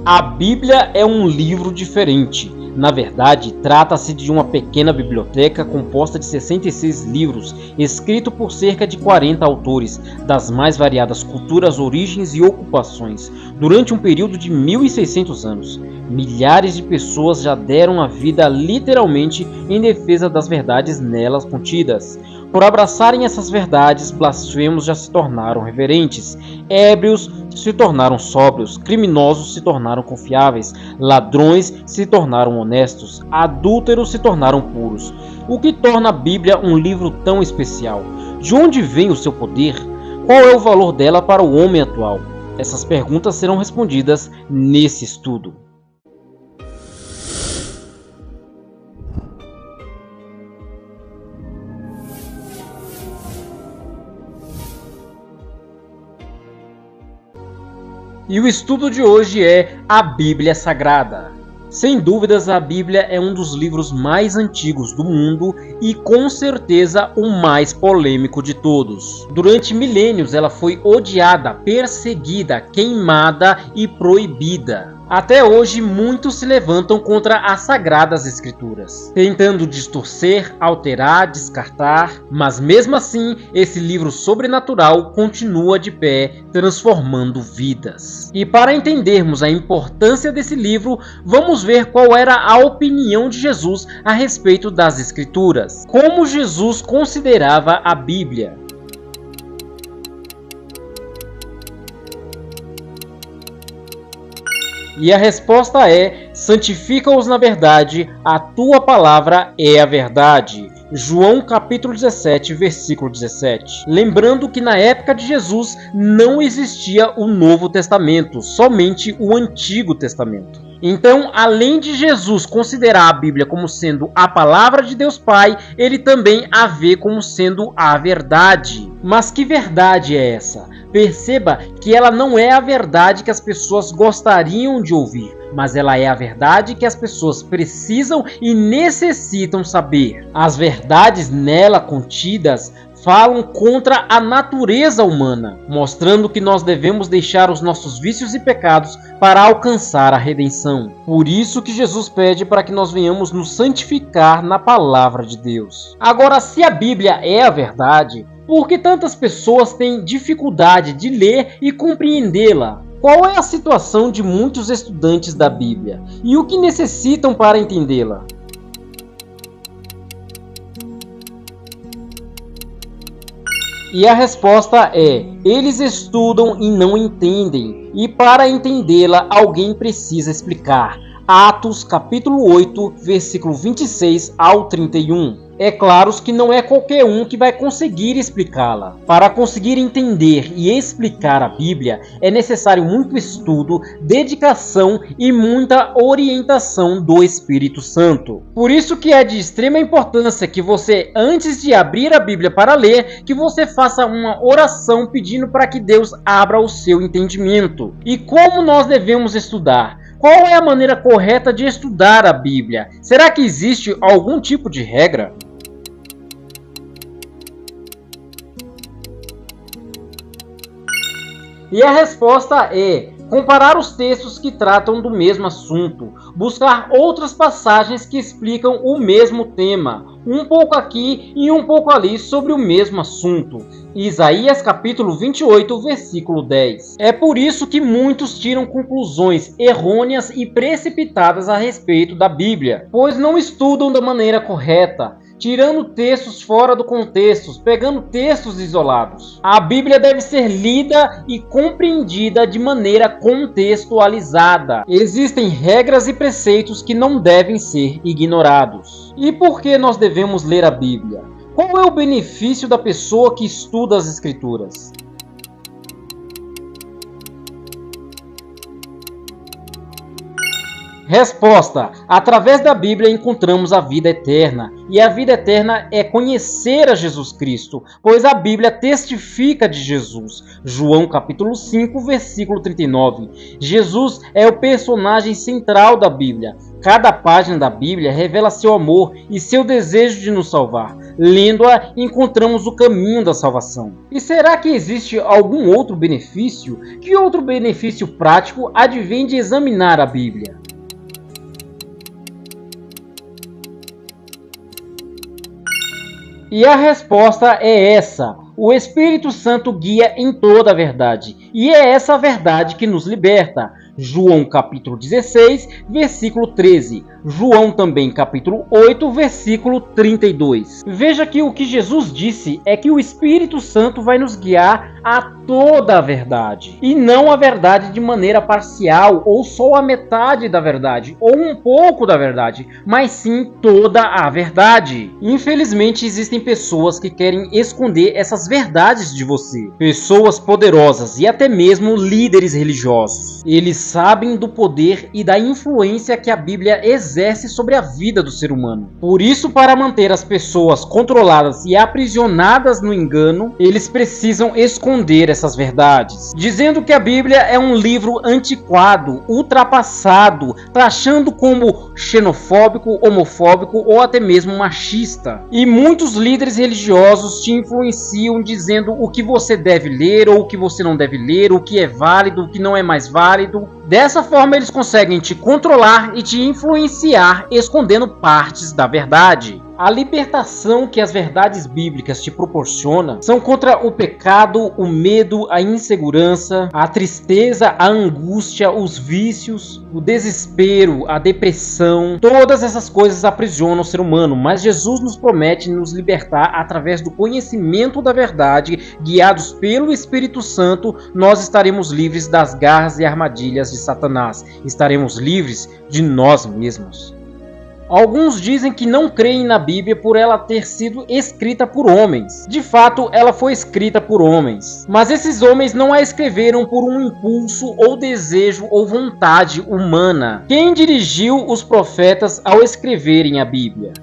A Bíblia é um livro diferente. Na verdade, trata-se de uma pequena biblioteca composta de 66 livros, escrito por cerca de 40 autores, das mais variadas culturas, origens e ocupações, durante um período de 1.600 anos. Milhares de pessoas já deram a vida literalmente em defesa das verdades nelas contidas. Por abraçarem essas verdades, blasfemos já se tornaram reverentes, ébrios se tornaram sóbrios, criminosos se tornaram confiáveis, ladrões se tornaram honestos, adúlteros se tornaram puros. O que torna a Bíblia um livro tão especial? De onde vem o seu poder? Qual é o valor dela para o homem atual? Essas perguntas serão respondidas nesse estudo. E o estudo de hoje é a Bíblia Sagrada. Sem dúvidas, a Bíblia é um dos livros mais antigos do mundo e com certeza o mais polêmico de todos. Durante milênios ela foi odiada, perseguida, queimada e proibida. Até hoje, muitos se levantam contra as Sagradas Escrituras, tentando distorcer, alterar, descartar, mas mesmo assim, esse livro sobrenatural continua de pé, transformando vidas. E para entendermos a importância desse livro, vamos ver qual era a opinião de Jesus a respeito das Escrituras. Como Jesus considerava a Bíblia. E a resposta é: santifica-os na verdade, a tua palavra é a verdade. João capítulo 17, versículo 17. Lembrando que na época de Jesus não existia o Novo Testamento, somente o Antigo Testamento. Então, além de Jesus considerar a Bíblia como sendo a palavra de Deus Pai, ele também a vê como sendo a verdade. Mas que verdade é essa? Perceba que ela não é a verdade que as pessoas gostariam de ouvir, mas ela é a verdade que as pessoas precisam e necessitam saber. As verdades nela contidas falam contra a natureza humana, mostrando que nós devemos deixar os nossos vícios e pecados para alcançar a redenção. Por isso que Jesus pede para que nós venhamos nos santificar na palavra de Deus. Agora, se a Bíblia é a verdade, por que tantas pessoas têm dificuldade de ler e compreendê-la? Qual é a situação de muitos estudantes da Bíblia? E o que necessitam para entendê-la? E a resposta é: eles estudam e não entendem, e para entendê-la alguém precisa explicar. Atos capítulo 8, versículo 26 ao 31. É claro que não é qualquer um que vai conseguir explicá-la. Para conseguir entender e explicar a Bíblia, é necessário muito estudo, dedicação e muita orientação do Espírito Santo. Por isso que é de extrema importância que você, antes de abrir a Bíblia para ler, que você faça uma oração pedindo para que Deus abra o seu entendimento. E como nós devemos estudar? Qual é a maneira correta de estudar a Bíblia? Será que existe algum tipo de regra? E a resposta é: comparar os textos que tratam do mesmo assunto, buscar outras passagens que explicam o mesmo tema, um pouco aqui e um pouco ali sobre o mesmo assunto. Isaías capítulo 28, versículo 10. É por isso que muitos tiram conclusões errôneas e precipitadas a respeito da Bíblia, pois não estudam da maneira correta, tirando textos fora do contexto, pegando textos isolados. A Bíblia deve ser lida e compreendida de maneira contextualizada. Existem regras e preceitos que não devem ser ignorados. E por que nós devemos ler a Bíblia? Qual é o benefício da pessoa que estuda as Escrituras? Resposta: através da Bíblia encontramos a vida eterna, e a vida eterna é conhecer a Jesus Cristo, pois a Bíblia testifica de Jesus. João capítulo 5, versículo 39. Jesus é o personagem central da Bíblia. Cada página da Bíblia revela seu amor e seu desejo de nos salvar. lendo-a, encontramos o caminho da salvação. E será que existe algum outro benefício? Que outro benefício prático advém de examinar a Bíblia? E a resposta é essa: o Espírito Santo guia em toda a verdade, e é essa verdade que nos liberta. João capítulo 16, versículo 13. João também capítulo 8, versículo 32. Veja que o que Jesus disse é que o Espírito Santo vai nos guiar a toda a verdade, e não a verdade de maneira parcial, ou só a metade da verdade, ou um pouco da verdade, mas sim toda a verdade. Infelizmente existem pessoas que querem esconder essas verdades de você, pessoas poderosas e até mesmo líderes religiosos. Eles sabem do poder e da influência que a Bíblia exerce sobre a vida do ser humano. Por isso, para manter as pessoas controladas e aprisionadas no engano, eles precisam esconder essas verdades, dizendo que a Bíblia é um livro antiquado, ultrapassado, taxando como xenofóbico, homofóbico ou até mesmo machista. E muitos líderes religiosos te influenciam dizendo o que você deve ler ou o que você não deve ler, o que é válido, o que não é mais válido. Dessa forma eles conseguem te controlar e te influenciar, escondendo partes da verdade. A libertação que as verdades bíblicas te proporcionam são contra o pecado, o medo, a insegurança, a tristeza, a angústia, os vícios, o desespero, a depressão. Todas essas coisas aprisionam o ser humano, mas Jesus nos promete nos libertar através do conhecimento da verdade. Guiados pelo Espírito Santo, nós estaremos livres das garras e armadilhas de Satanás. Estaremos livres de nós mesmos. Alguns dizem que não creem na Bíblia por ela ter sido escrita por homens. De fato, ela foi escrita por homens. Mas esses homens não a escreveram por um impulso ou desejo ou vontade humana. Quem dirigiu os profetas ao escreverem a Bíblia?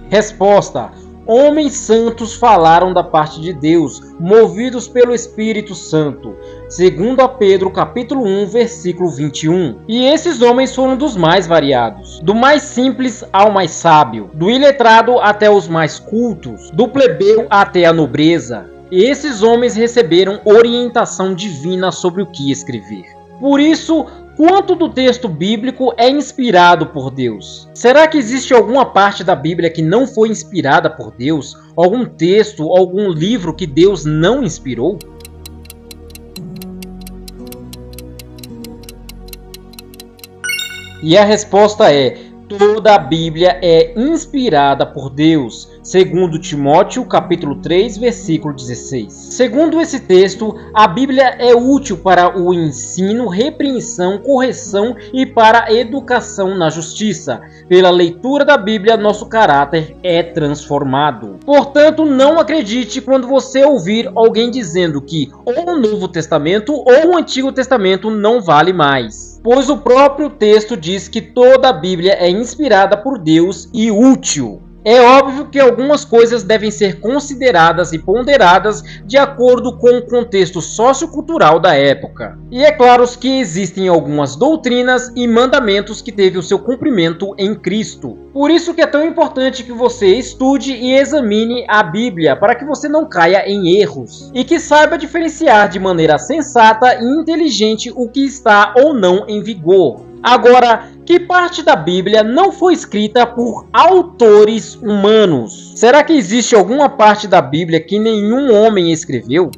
Resposta: homens santos falaram da parte de Deus, movidos pelo Espírito Santo. Segundo a Pedro, capítulo 1, versículo 21. E esses homens foram dos mais variados, do mais simples ao mais sábio, do iletrado até os mais cultos, do plebeu até a nobreza. E esses homens receberam orientação divina sobre o que escrever. Por isso, quanto do texto bíblico é inspirado por Deus? Será que existe alguma parte da Bíblia que não foi inspirada por Deus? Algum texto, algum livro que Deus não inspirou? E a resposta é: toda a Bíblia é inspirada por Deus. Segundo Timóteo, capítulo 3, versículo 16. Segundo esse texto, a Bíblia é útil para o ensino, repreensão, correção e para a educação na justiça. Pela leitura da Bíblia, nosso caráter é transformado. Portanto, não acredite quando você ouvir alguém dizendo que ou o Novo Testamento ou o Antigo Testamento não vale mais. Pois o próprio texto diz que toda a Bíblia é inspirada por Deus e útil. É óbvio que algumas coisas devem ser consideradas e ponderadas de acordo com o contexto sociocultural da época. E é claro que existem algumas doutrinas e mandamentos que teve o seu cumprimento em Cristo. Por isso que é tão importante que você estude e examine a Bíblia, para que você não caia em erros. E que saiba diferenciar de maneira sensata e inteligente o que está ou não em vigor. Agora, que parte da Bíblia não foi escrita por autores humanos? Será que existe alguma parte da Bíblia que nenhum homem escreveu?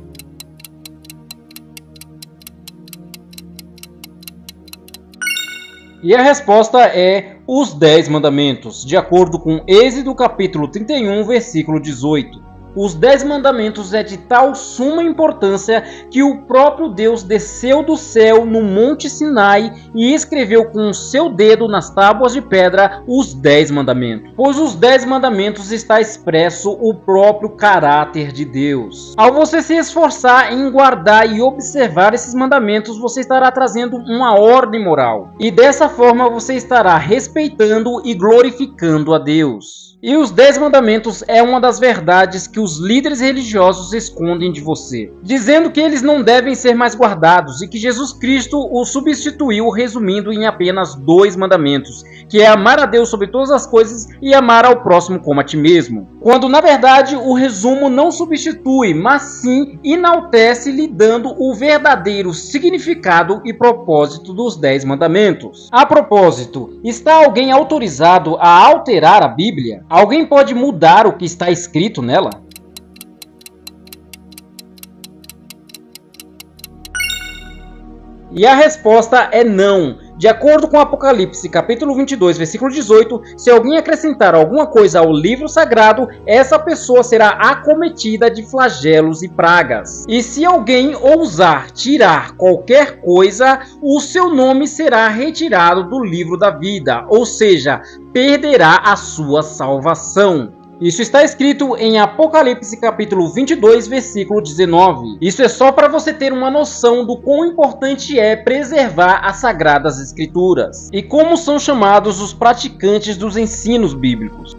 E a resposta é os 10 mandamentos, de acordo com Êxodo capítulo 31, versículo 18. Os 10 mandamentos é de tal suma importância que o próprio Deus desceu do céu no Monte Sinai e escreveu com o seu dedo nas tábuas de pedra os 10 mandamentos. Pois os 10 mandamentos está expresso o próprio caráter de Deus. Ao você se esforçar em guardar e observar esses mandamentos, você estará trazendo uma ordem moral. E dessa forma você estará respeitando e glorificando a Deus. E os 10 mandamentos é uma das verdades que os líderes religiosos escondem de você, dizendo que eles não devem ser mais guardados e que Jesus Cristo os substituiu, resumindo em apenas 2 mandamentos, que é amar a Deus sobre todas as coisas e amar ao próximo como a ti mesmo. Quando na verdade o resumo não substitui, mas sim enaltece, lhe dando o verdadeiro significado e propósito dos 10 mandamentos. A propósito, está alguém autorizado a alterar a Bíblia? Alguém pode mudar o que está escrito nela? E a resposta é não. De acordo com Apocalipse, capítulo 22, versículo 18, se alguém acrescentar alguma coisa ao livro sagrado, essa pessoa será acometida de flagelos e pragas. E se alguém ousar tirar qualquer coisa, o seu nome será retirado do livro da vida, ou seja, perderá a sua salvação. Isso está escrito em Apocalipse capítulo 22, versículo 19. Isso é só para você ter uma noção do quão importante é preservar as Sagradas Escrituras e como são chamados os praticantes dos ensinos bíblicos.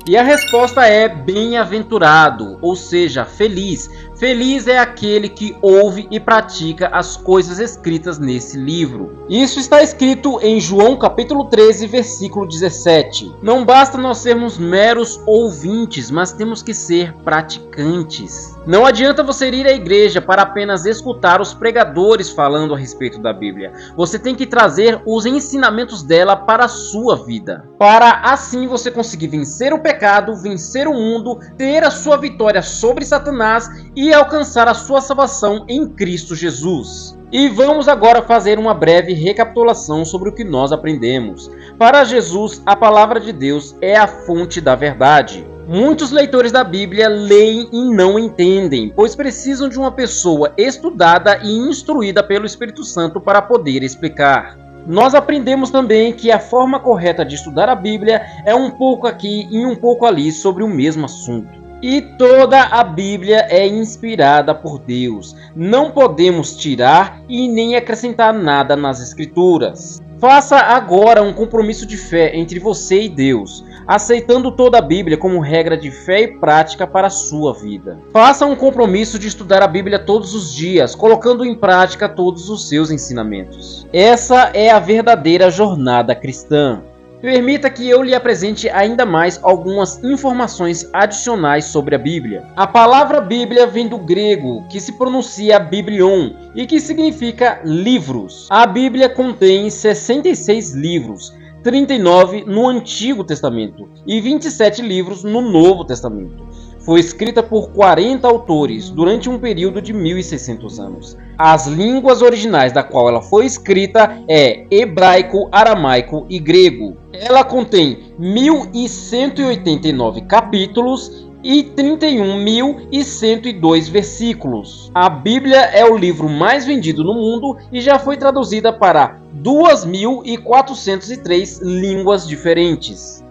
E a resposta é bem-aventurado, ou seja, feliz. Feliz é aquele que ouve e pratica as coisas escritas nesse livro. Isso está escrito em João capítulo 13, versículo 17. Não basta nós sermos meros ouvintes, mas temos que ser praticantes. Não adianta você ir à igreja para apenas escutar os pregadores falando a respeito da Bíblia. Você tem que trazer os ensinamentos dela para a sua vida, para assim você conseguir vencer o pecado, vencer o mundo, ter a sua vitória sobre Satanás e alcançar a sua salvação em Cristo Jesus. E vamos agora fazer uma breve recapitulação sobre o que nós aprendemos. Para Jesus, a palavra de Deus é a fonte da verdade. Muitos leitores da Bíblia leem e não entendem, pois precisam de uma pessoa estudada e instruída pelo Espírito Santo para poder explicar. Nós aprendemos também que a forma correta de estudar a Bíblia é um pouco aqui e um pouco ali sobre o mesmo assunto. E toda a Bíblia é inspirada por Deus. Não podemos tirar e nem acrescentar nada nas Escrituras. Faça agora um compromisso de fé entre você e Deus, aceitando toda a Bíblia como regra de fé e prática para a sua vida. Faça um compromisso de estudar a Bíblia todos os dias, colocando em prática todos os seus ensinamentos. Essa é a verdadeira jornada cristã. Permita que eu lhe apresente ainda mais algumas informações adicionais sobre a Bíblia. A palavra Bíblia vem do grego, que se pronuncia Biblion, e que significa livros. A Bíblia contém 66 livros, 39 no Antigo Testamento e 27 livros no Novo Testamento. Foi escrita por 40 autores durante um período de 1.600 anos. As línguas originais da qual ela foi escrita é hebraico, aramaico e grego. Ela contém 1.189 capítulos e 31.102 versículos. A Bíblia é o livro mais vendido no mundo e já foi traduzida para 2.403 línguas diferentes.